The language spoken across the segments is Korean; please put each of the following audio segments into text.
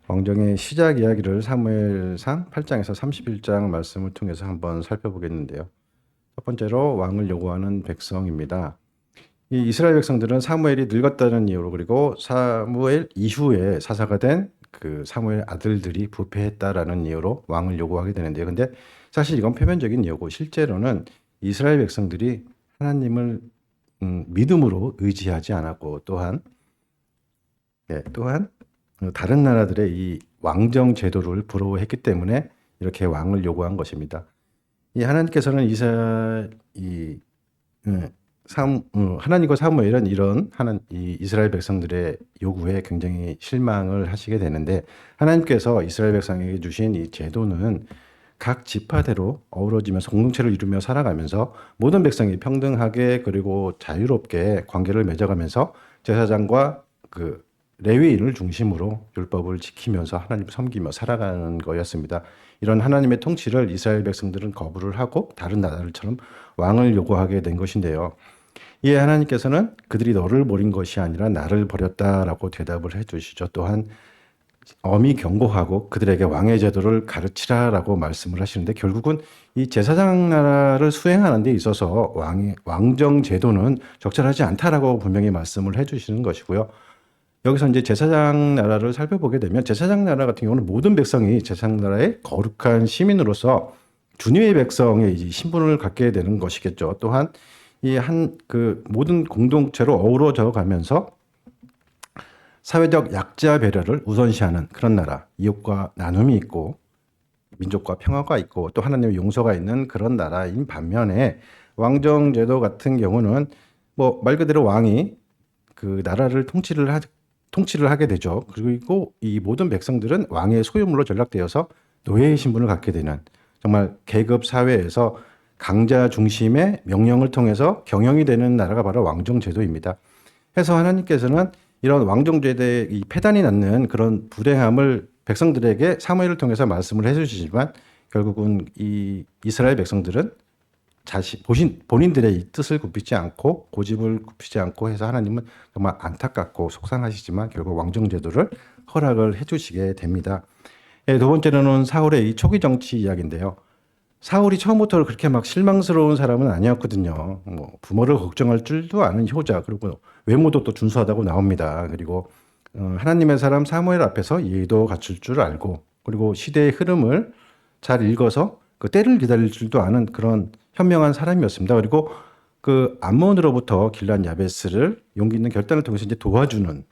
왕정의 시작 이야기를 사무엘상 8장에서 31장 말씀을 통해서 한번 살펴보겠는데요. 첫 번째로 왕을 요구하는 백성입니다. 이 이스라엘 백성들은 사무엘이 늙었다는 이유로 그리고 사무엘 이후에 사사가 된 그 사무엘 아들들이 부패했다라는 이유로 왕을 요구하게 되는데요. 근데 사실 이건 표면적인 이유고 실제로는 이스라엘 백성들이 하나님을 믿음으로 의지하지 않았고 또한 다른 나라들의 이 왕정 제도를 부러워했기 때문에 이렇게 왕을 요구한 것입니다. 이 하나님께서는 하나님과 사무엘은 이 이스라엘 백성들의 요구에 굉장히 실망을 하시게 되는데 하나님께서 이스라엘 백성에게 주신 이 제도는 각 지파대로 어우러지면서 공동체를 이루며 살아가면서 모든 백성이 평등하게 그리고 자유롭게 관계를 맺어가면서 제사장과 그 레위인을 중심으로 율법을 지키면서 하나님을 섬기며 살아가는 거였습니다. 이런 하나님의 통치를 이스라엘 백성들은 거부를 하고 다른 나라들처럼 왕을 요구하게 된 것인데요. 이에 하나님께서는 그들이 너를 버린 것이 아니라 나를 버렸다라고 대답을 해주시죠. 또한 엄히 경고하고 그들에게 왕의 제도를 가르치라라고 말씀을 하시는데 결국은 이 제사장 나라를 수행하는 데 있어서 왕정 제도는 적절하지 않다라고 분명히 말씀을 해주시는 것이고요. 여기서 이제 제사장 나라를 살펴보게 되면 제사장 나라 같은 경우는 모든 백성이 제사장 나라의 거룩한 시민으로서 주님의 백성의 신분을 갖게 되는 것이겠죠. 또한 그 모든 공동체로 어우러져 가면서 사회적 약자 배려를 우선시하는 그런 나라, 이웃과 나눔이 있고 민족과 평화가 있고 또 하나님의 용서가 있는 그런 나라인 반면에 왕정 제도 같은 경우는 뭐 말 그대로 왕이 그 나라를 통치를 하게 되죠. 그리고 이 모든 백성들은 왕의 소유물로 전락되어서 노예의 신분을 갖게 되는 정말 계급 사회에서 강자 중심의 명령을 통해서 경영이 되는 나라가 바로 왕정 제도입니다. 해서 하나님께서는 이런 왕정 제도의 이 폐단이 낳는 그런 불행함을 백성들에게 사무엘을 통해서 말씀을 해주시지만 결국은 이 이스라엘 백성들은 본인들의 이 뜻을 굽히지 않고 고집을 굽히지 않고 해서 하나님은 정말 안타깝고 속상하시지만 결국 왕정 제도를 허락을 해주시게 됩니다. 두 번째로는 사울의 이 초기 정치 이야기인데요. 사울이 처음부터 그렇게 막 실망스러운 사람은 아니었거든요. 뭐 부모를 걱정할 줄도 아는 효자, 그리고 외모도 또 준수하다고 나옵니다. 그리고 하나님의 사람 사무엘 앞에서 예의도 갖출 줄 알고, 그리고 시대의 흐름을 잘 읽어서 그 때를 기다릴 줄도 아는 그런 현명한 사람이었습니다. 그리고 그 암몬으로부터 길란 야베스를 용기 있는 결단을 통해서 이제 도와주는,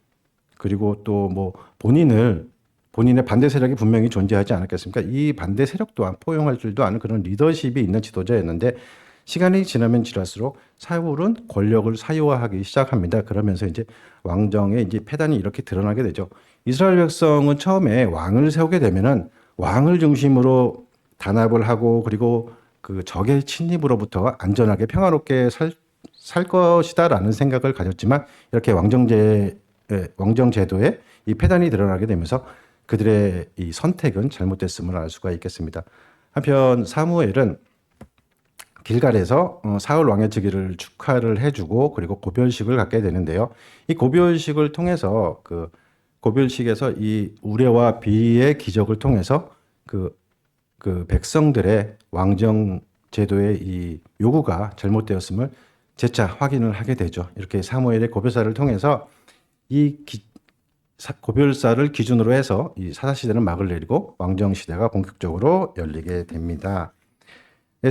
그리고 또 뭐 본인의 반대 세력이 분명히 존재하지 않았겠습니까? 이 반대 세력 또한 포용할 줄도 아는 그런 리더십이 있는 지도자였는데 시간이 지나면 지날수록 사울은 권력을 사유화하기 시작합니다. 그러면서 이제 왕정의 이제 폐단이 이렇게 드러나게 되죠. 이스라엘 백성은 처음에 왕을 세우게 되면은 왕을 중심으로 단합을 하고 그리고 그 적의 침입으로부터 안전하게 평화롭게 살 것이다라는 생각을 가졌지만 이렇게 왕정 제도에 이 폐단이 드러나게 되면서 그들의 이 선택은 잘못됐음을 알 수가 있겠습니다. 한편 사무엘은 길갈에서 사울 왕의 즉위를 축하를 해주고 그리고 고별식을 갖게 되는데요. 이 고별식을 통해서 그 고별식에서 이 우레와 비의 기적을 통해서 그 백성들의 왕정 제도의 이 요구가 잘못되었음을 재차 확인을 하게 되죠. 이렇게 사무엘의 고별사를 통해서 고별사를 기준으로 해서 이 사사시대는 막을 내리고 왕정시대가 본격적으로 열리게 됩니다.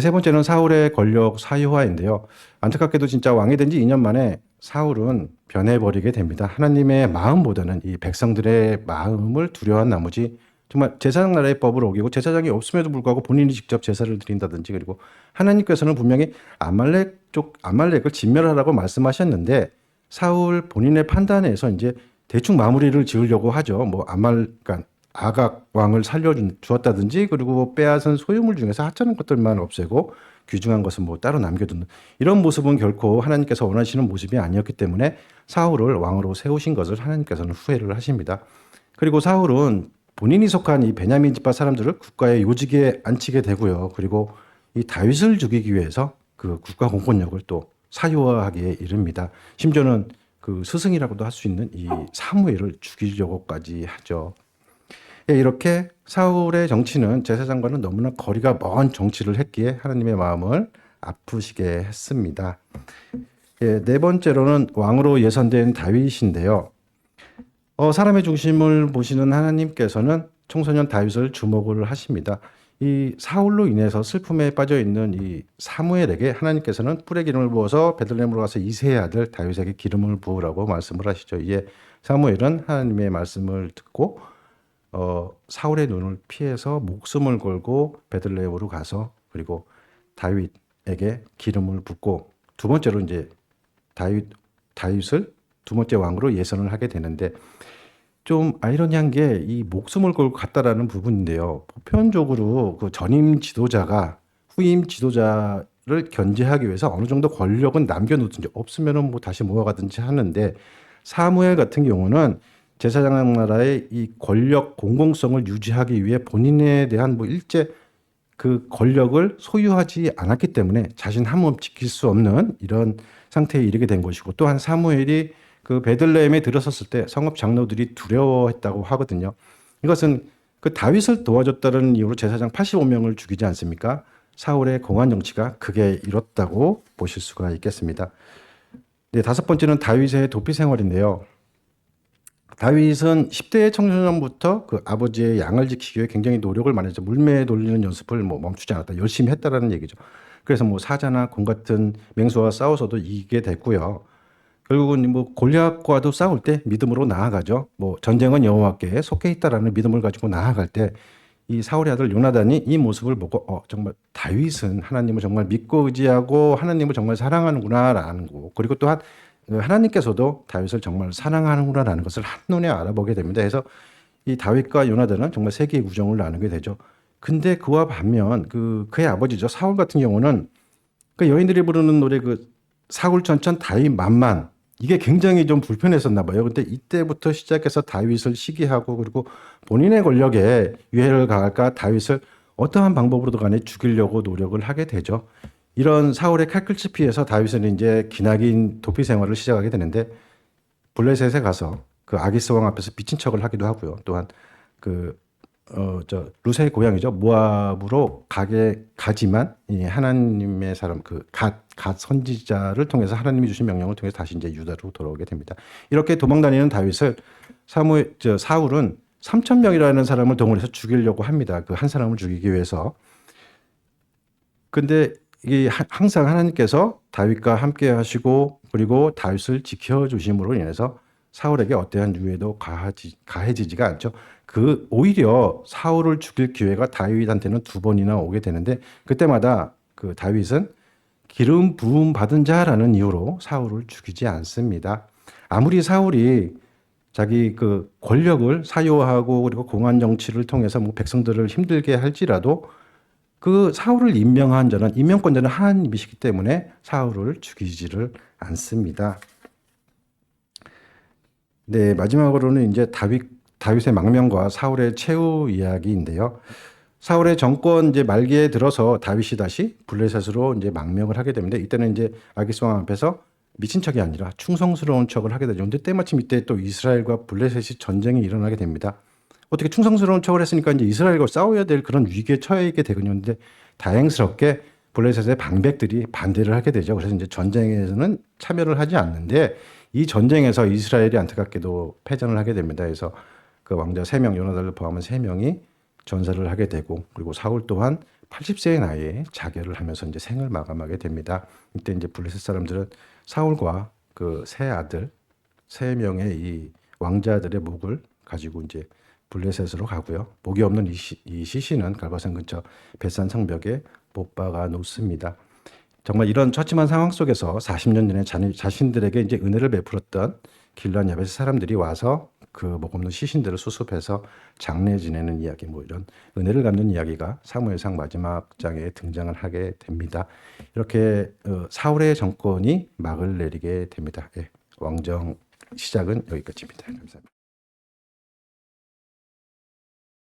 세 번째는 사울의 권력 사유화인데요. 안타깝게도 진짜 왕이 된 지 2년 만에 사울은 변해버리게 됩니다. 하나님의 마음보다는 이 백성들의 마음을 두려워한 나머지 정말 제사장 나라의 법을 어기고 제사장이 없음에도 불구하고 본인이 직접 제사를 드린다든지 그리고 하나님께서는 분명히 아말렉을 진멸하라고 말씀하셨는데 사울 본인의 판단에서 이제 대충 마무리를 지으려고 하죠. 뭐 그러니까 아각 왕을 살려주었다든지 그리고 빼앗은 소유물 중에서 하찮은 것들만 없애고 귀중한 것은 뭐 따로 남겨두는 이런 모습은 결코 하나님께서 원하시는 모습이 아니었기 때문에 사울을 왕으로 세우신 것을 하나님께서는 후회를 하십니다. 그리고 사울은 본인이 속한 이 베냐민 지파 사람들을 국가의 요직에 앉히게 되고요. 그리고 이 다윗을 죽이기 위해서 그 국가 공권력을 또 사유화하기에 이릅니다. 심지어는 그 스승이라고도 할 수 있는 이 사무엘을 죽이려고까지 하죠. 예, 이렇게 사울의 정치는 제사장과는 너무나 거리가 먼 정치를 했기에 하나님의 마음을 아프시게 했습니다. 예, 네 번째로는 왕으로 예선된 다윗인데요. 사람의 중심을 보시는 하나님께서는 청소년 다윗을 주목을 하십니다. 이 사울로 인해서 슬픔에 빠져 있는 이 사무엘에게 하나님께서는 뿔에 기름을 부어서 베들레헴으로 가서 이새의 아들 다윗에게 기름을 부으라고 말씀을 하시죠. 이에 사무엘은 하나님의 말씀을 듣고 사울의 눈을 피해서 목숨을 걸고 베들레헴으로 가서 그리고 다윗에게 기름을 붓고 두 번째로 이제 다윗을 두 번째 왕으로 예선을 하게 되는데 좀 아이러니한 게 이 목숨을 걸고 갔다라는 부분인데요. 보편적으로 그 전임 지도자가 후임 지도자를 견제하기 위해서 어느 정도 권력은 남겨놓든지 없으면은 뭐 다시 모아가든지 하는데 사무엘 같은 경우는 제사장 나라의 이 권력 공공성을 유지하기 위해 본인에 대한 뭐 일제 그 권력을 소유하지 않았기 때문에 자신 한 몸 지킬 수 없는 이런 상태에 이르게 된 것이고 또한 사무엘이 그 베들레헴에 들어섰을 때 성읍 장로들이 두려워했다고 하거든요. 이것은 그 다윗을 도와줬다는 이유로 제사장 85명을 죽이지 않습니까? 사울의 공안 정치가 크게 이뤘다고 보실 수가 있겠습니다. 네, 다섯 번째는 다윗의 도피 생활인데요. 다윗은 10대 청소년부터 그 아버지의 양을 지키기 위해 굉장히 노력을 많이 했죠. 물매에 돌리는 연습을 뭐 멈추지 않았다. 열심히 했다라는 얘기죠. 그래서 뭐 사자나 곰 같은 맹수와 싸워서도 이기게 됐고요. 결국은 뭐 골리앗과도 싸울 때 믿음으로 나아가죠. 뭐 전쟁은 여호와께 속해 있다라는 믿음을 가지고 나아갈 때 이 사울의 아들 요나단이 이 모습을 보고 정말 다윗은 하나님을 정말 믿고 의지하고 하나님을 정말 사랑하는구나라는 거. 그리고 또한 하나님께서도 다윗을 정말 사랑하는구나라는 것을 한눈에 알아보게 됩니다. 그래서 이 다윗과 요나단은 정말 세계의 우정을 나누게 되죠. 근데 그와 반면 그의 아버지죠. 사울 같은 경우는 그 여인들이 부르는 노래 그 사울천천 다윗 만만 이게 굉장히 좀 불편했었나 봐요. 근데 이때부터 시작해서 다윗을 시기하고 그리고 본인의 권력에 유해를 가할까 다윗을 어떠한 방법으로도 간에 죽이려고 노력을 하게 되죠. 이런 사울의 칼끝을 피해서 다윗은 이제 기나긴 도피 생활을 시작하게 되는데 블레셋에 가서 그 아기스 왕 앞에서 미친 척을 하기도 하고요. 또한 그 루세의 고향이죠. 모압으로 가지만 이 하나님의 사람 갓 선지자를 통해서 하나님이 주신 명령을 통해서 다시 이제 유다로 돌아오게 됩니다. 이렇게 도망다니는 다윗을 사울은 3천 명이라는 사람을 동원해서 죽이려고 합니다. 그 한 사람을 죽이기 위해서. 근데 이 항상 하나님께서 다윗과 함께 하시고 그리고 다윗을 지켜 주심으로 인해서 사울에게 어떠한 유해도 가해지지가 않죠. 오히려 사울을 죽일 기회가 다윗한테는 두 번이나 오게 되는데 그때마다 그 다윗은 기름 부음 받은 자라는 이유로 사울을 죽이지 않습니다. 아무리 사울이 자기 그 권력을 사유하고 그리고 공안 정치를 통해서 뭐 백성들을 힘들게 할지라도 그 사울을 임명권자는 하나님이시기 때문에 사울을 죽이지를 않습니다. 네, 마지막으로는 이제 다윗의 망명과 사울의 최후 이야기인데요. 사울의 정권 이제 말기에 들어서 다윗이 다시 블레셋으로 이제 망명을 하게 됩니다. 이때는 이제 아기스 왕 앞에서 미친 척이 아니라 충성스러운 척을 하게 되죠. 근데 때마침 이때 또 이스라엘과 블레셋이 전쟁이 일어나게 됩니다. 어떻게 충성스러운 척을 했으니까 이제 이스라엘과 싸워야 될 그런 위기에 처해 있게 되거든요. 근데 다행스럽게 블레셋의 방백들이 반대를 하게 되죠. 그래서 이제 전쟁에서는 참여를 하지 않는데 이 전쟁에서 이스라엘이 안타깝게도 패전을 하게 됩니다. 그래서 그 왕자 3명, 요나단을 포함한 3명이 전사를 하게 되고 그리고 사울 또한 80세의 나이에 자결을 하면서 이제 생을 마감하게 됩니다. 이때 이제 블레셋 사람들은 사울과 그 세 아들 3명의 이 왕자들의 목을 가지고 이제 블레셋으로 가고요. 목이 없는 이 시신은 갈바산 근처 벳산 성벽에 못 박아 놓습니다. 정말 이런 처참한 상황 속에서 40년 전에 자신들에게 이제 은혜를 베풀었던 길르앗 야벳의 사람들이 와서 그 목 없는 시신들을 수습해서 장례 지내는 이야기, 뭐 이런 은혜를 갚는 이야기가 사무엘상 마지막 장에 등장을 하게 됩니다. 이렇게 사울의 정권이 막을 내리게 됩니다. 예, 왕정 시작은 여기까지입니다. 감사합니다.